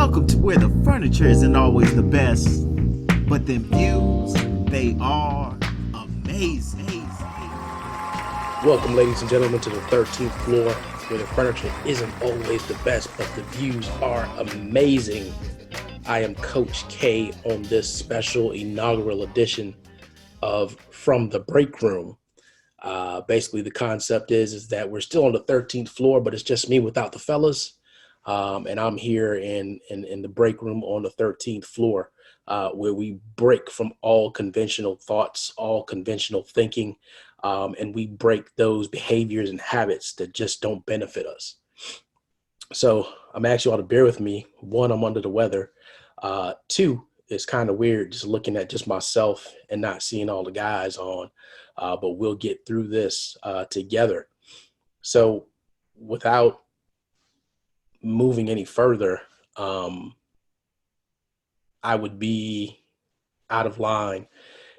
Welcome to where the furniture isn't always the best, but them views, they are amazing. Welcome, ladies and gentlemen, to the 13th floor, where the furniture isn't always the best, but the views are amazing. I am Coach K on this special inaugural edition of From the Break Room. Basically, the concept is that we're still on the 13th floor, but it's just me without the fellas. And I'm here in the break room on the 13th floor, where we break from all conventional thoughts, all conventional thinking, and we break those behaviors and habits that just don't benefit us. So I'm asking you all to bear with me. One, I'm under the weather. Two, it's kind of weird just looking at just myself and not seeing all the guys on, but we'll get through this together. So without moving any further, I would be out of line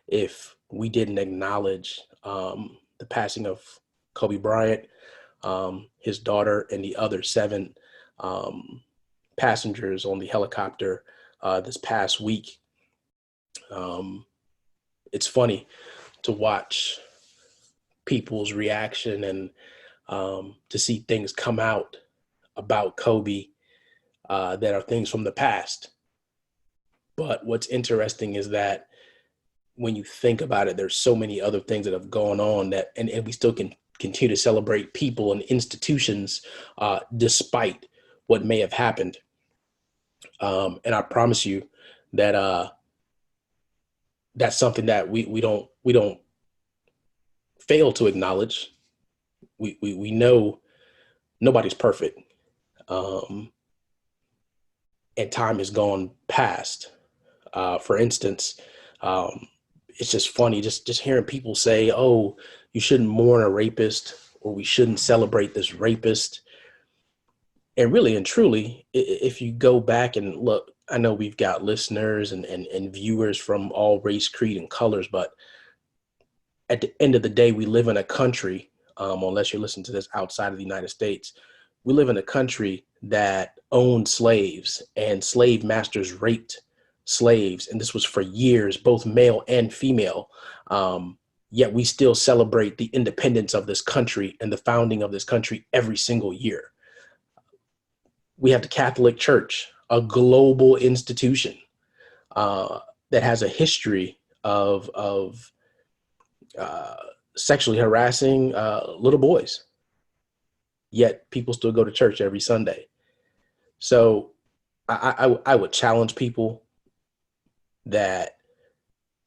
if we didn't acknowledge the passing of Kobe Bryant, his daughter, and the other seven passengers on the helicopter this past week. It's funny to watch people's reaction and to see things come out about Kobe that are things from the past. But what's interesting is that when you think about it, there's so many other things that have gone on that, and we still can continue to celebrate people and institutions despite what may have happened. And I promise you that that's something that we don't fail to acknowledge. We know nobody's perfect. And time has gone past. For instance, it's just funny just hearing people say, "Oh, you shouldn't mourn a rapist," or "We shouldn't celebrate this rapist." And really and truly, if you go back and look, I know we've got listeners and viewers from all race, creed, and colors, but at the end of the day, we live in a country, unless you're listening to this outside of the United States, we live in a country that owned slaves, and slave masters raped slaves. And this was for years, both male and female. Yet we still celebrate the independence of this country and the founding of this country every single year. We have the Catholic Church, a global institution that has a history of sexually harassing little boys. Yet people still go to church every Sunday. So I would challenge people that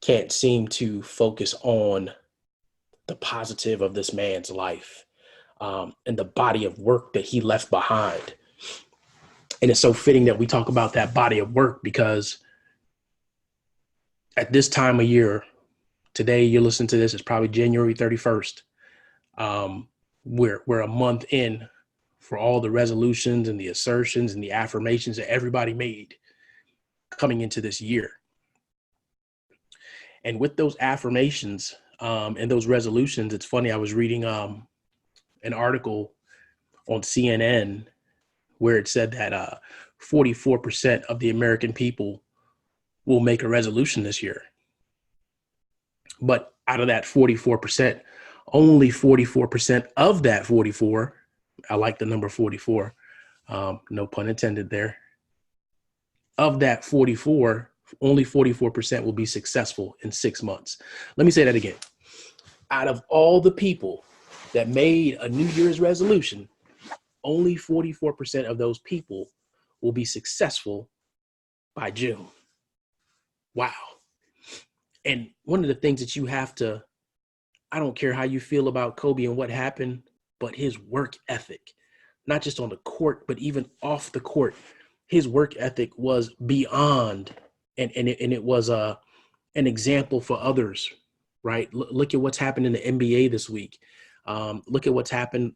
can't seem to focus on the positive of this man's life and the body of work that he left behind. And it's so fitting that we talk about that body of work, because at this time of year, today you're listening to this, it's probably January 31st. We're a month in for all the resolutions and the assertions and the affirmations that everybody made coming into this year. And with those affirmations and those resolutions, it's funny, I was reading an article on CNN where it said that 44% of the American people will make a resolution this year. But out of that 44%, only 44% of that 44, I like the number 44, no pun intended there. Of that 44, only 44% will be successful in 6 months. Let me say that again. Out of all the people that made a New Year's resolution, only 44% of those people will be successful by June. Wow. And one of the things that you have to, I don't care how you feel about Kobe and what happened, but his work ethic, not just on the court, but even off the court, his work ethic was beyond, and it was an example for others, right? Look at what's happened in the NBA this week. Look at what's happened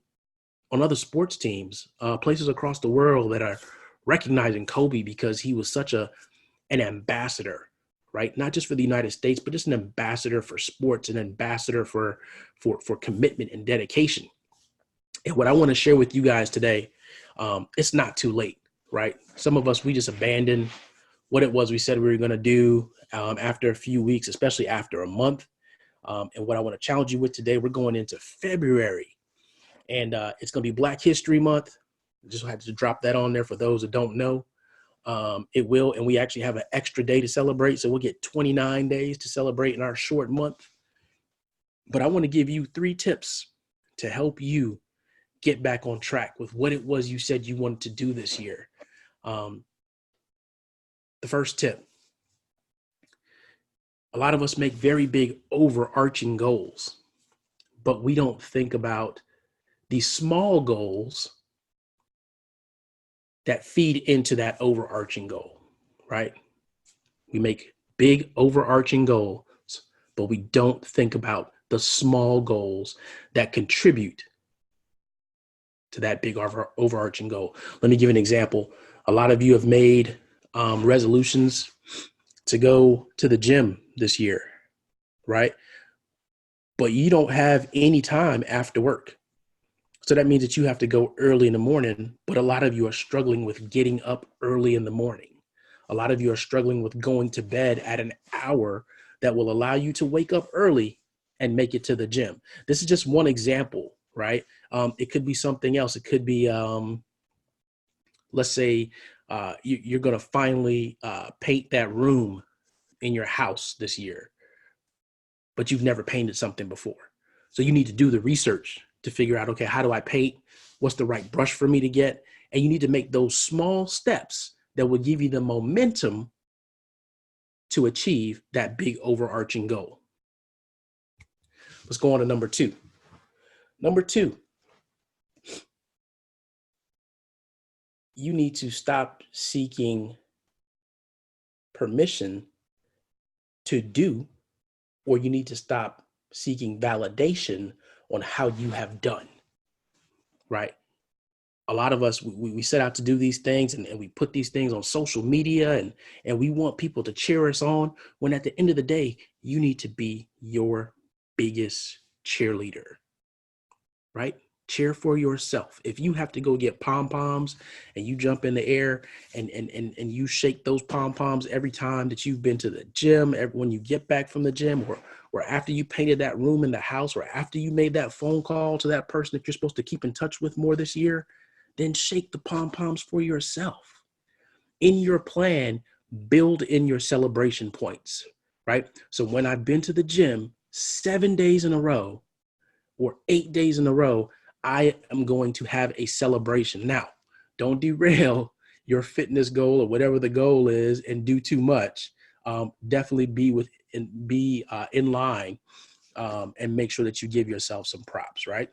on other sports teams, places across the world that are recognizing Kobe because he was such an ambassador, right? Not just for the United States, but just an ambassador for sports, an ambassador for commitment and dedication. And what I want to share with you guys today, it's not too late. right? Some of us, we just abandon what it was we said we were going to do after a few weeks, especially after a month. And what I want to challenge you with today, we're going into February, and it's going to be Black History Month. Just had to drop that on there for those that don't know. It will, and we actually have an extra day to celebrate, so we'll get 29 days to celebrate in our short month. But I want to give you 3 tips to help you get back on track with what it was you said you wanted to do this year. Um, the first tip, a lot of us make very big overarching goals, but we don't think about these small goals that feed into that overarching goal, right? We make big overarching goals, but we don't think about the small goals that contribute to that big overarching goal. Let me give an example. A lot of you have made resolutions to go to the gym this year, right? But you don't have any time after work. So that means that you have to go early in the morning, but a lot of you are struggling with getting up early in the morning. A lot of you are struggling with going to bed at an hour that will allow you to wake up early and make it to the gym. This is just one example, right? It could be something else. It could be, let's say, you're going to finally paint that room in your house this year, but you've never painted something before. So you need to do the research to figure out, okay, how do I paint? What's the right brush for me to get? And you need to make those small steps that will give you the momentum to achieve that big overarching goal. Let's go on to number 2. Number 2, you need to stop seeking permission to do, or you need to stop seeking validation on how you have done, right? A lot of us, we set out to do these things, and we put these things on social media, and we want people to cheer us on, when at the end of the day, you need to be your biggest cheerleader, right? Cheer for yourself. If you have to go get pom-poms and you jump in the air and you shake those pom-poms every time that you've been to the gym, when you get back from the gym, or after you painted that room in the house, or after you made that phone call to that person that you're supposed to keep in touch with more this year, then shake the pom-poms for yourself. In your plan, build in your celebration points, right? So when I've been to the gym 7 days in a row or 8 days in a row, I am going to have a celebration. Now, don't derail your fitness goal or whatever the goal is and do too much. Definitely be in line, and make sure that you give yourself some props, right?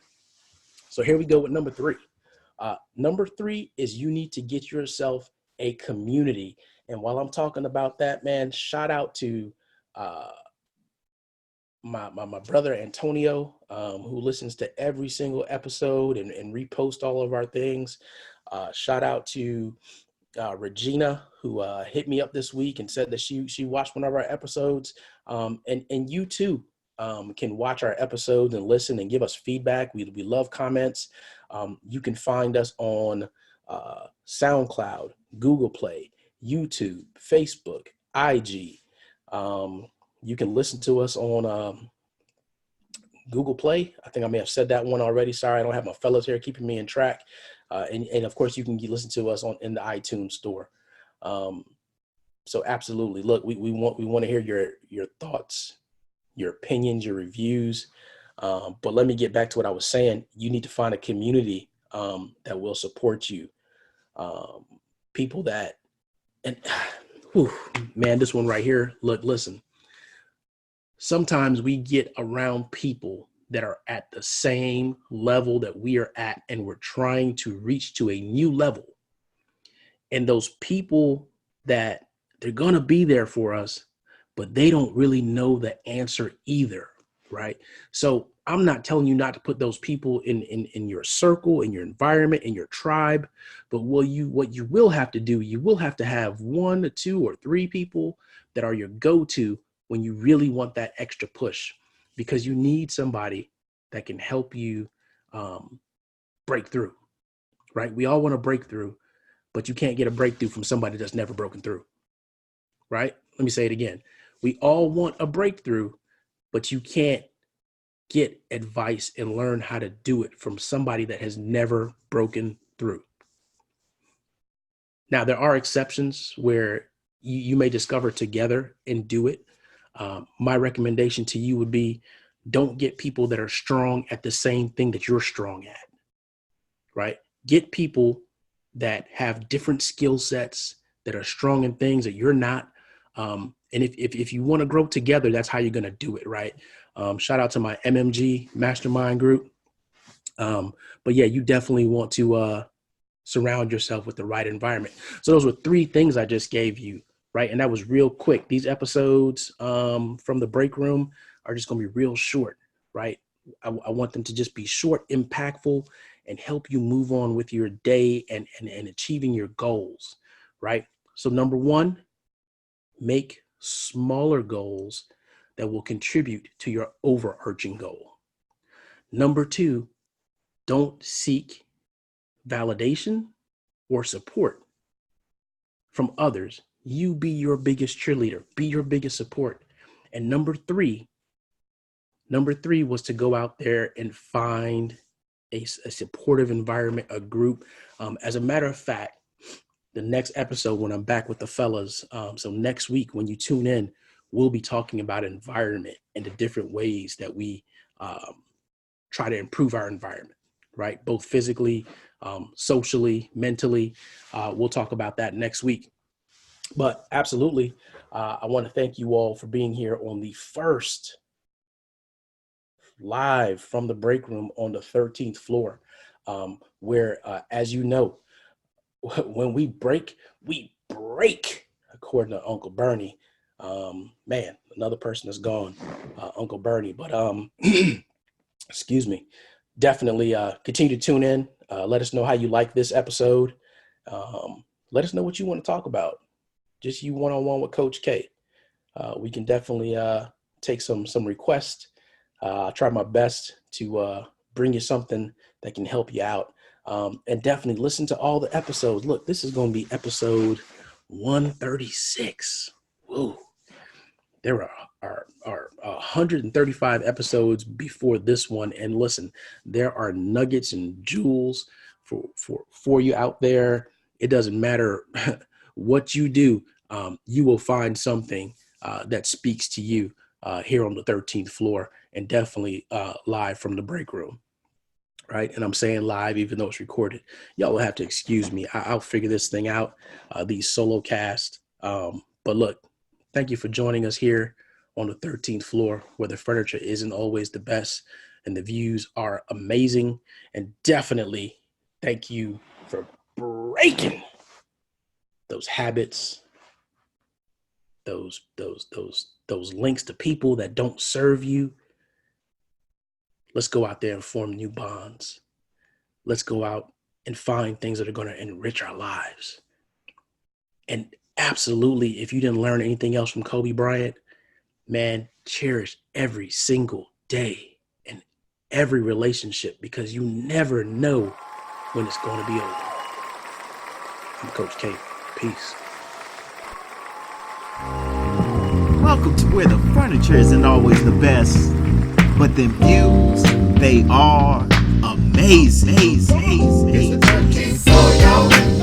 So here we go with number 3. Number 3 is you need to get yourself a community. And while I'm talking about that, man, shout out to uh, my brother Antonio, who listens to every single episode and repost all of our things. Shout out to Regina, who hit me up this week and said that she watched one of our episodes. And you too can watch our episodes and listen and give us feedback. We love comments. You can find us on SoundCloud, Google Play, YouTube, Facebook, IG. You can listen to us on Google Play. I think I may have said that one already. Sorry, I don't have my fellows here keeping me in track. And of course, you can listen to us in the iTunes store. So absolutely, look, we want to hear your thoughts, your opinions, your reviews. But let me get back to what I was saying. You need to find a community that will support you. People that, and whew, man, this one right here. Look, listen. Sometimes we get around people that are at the same level that we are at, and we're trying to reach to a new level. And those people that they're going to be there for us, but they don't really know the answer either, right? So I'm not telling you not to put those people in your circle, in your environment, in your tribe, but what you will have to do, you will have to have 1 or 2 or 3 people that are your go-to when you really want that extra push, because you need somebody that can help you break through, right? We all want to break through, but you can't get a breakthrough from somebody that's never broken through, right? Let me say it again. We all want a breakthrough, but you can't get advice and learn how to do it from somebody that has never broken through. Now, there are exceptions where you may discover together and do it. My recommendation to you would be, don't get people that are strong at the same thing that you're strong at, right? Get people that have different skill sets, that are strong in things that you're not. And if you want to grow together, that's how you're going to do it, right? Shout out to my MMG mastermind group. But yeah, you definitely want to surround yourself with the right environment. So those were 3 things I just gave you, right? And that was real quick. These episodes from the break room are just going to be real short, right? I want them to just be short, impactful, and help you move on with your day and achieving your goals, right? So number 1, make smaller goals that will contribute to your overarching goal. Number 2, don't seek validation or support from others. You be your biggest cheerleader, be your biggest support. And number three was to go out there and find a supportive environment, a group. As a matter of fact, the next episode when I'm back with the fellas, so next week when you tune in, we'll be talking about environment and the different ways that we try to improve our environment, right? Both physically, socially, mentally. We'll talk about that next week. But absolutely, I want to thank you all for being here on the first live from the break room on the 13th floor, where, as you know, when we break, according to Uncle Bernie. Man, another person is gone, Uncle Bernie. But excuse me. Definitely continue to tune in. Let us know how you like this episode. Let us know what you want to talk about. Just you one-on-one with Coach K. We can definitely take some requests. I'll try my best to bring you something that can help you out. And definitely listen to all the episodes. Look, this is going to be episode 136. Whoa. There are 135 episodes before this one. And listen, there are nuggets and jewels for you out there. It doesn't matter what you do. You will find something that speaks to you here on the 13th floor, and definitely live from the break room. Right. And I'm saying live, even though it's recorded. Y'all will have to excuse me. I'll figure this thing out, these solo casts. But look, thank you for joining us here on the 13th floor, where the furniture isn't always the best and the views are amazing. And definitely thank you for breaking those habits, those links to people that don't serve you. Let's go out there and form new bonds. Let's go out and find things that are going to enrich our lives. And absolutely, if you didn't learn anything else from Kobe Bryant, man, cherish every single day and every relationship, because you never know when it's going to be over. I'm Coach K. Peace. Welcome to where the furniture isn't always the best, but them views, they are amazing. It's the 13th floor, y'all.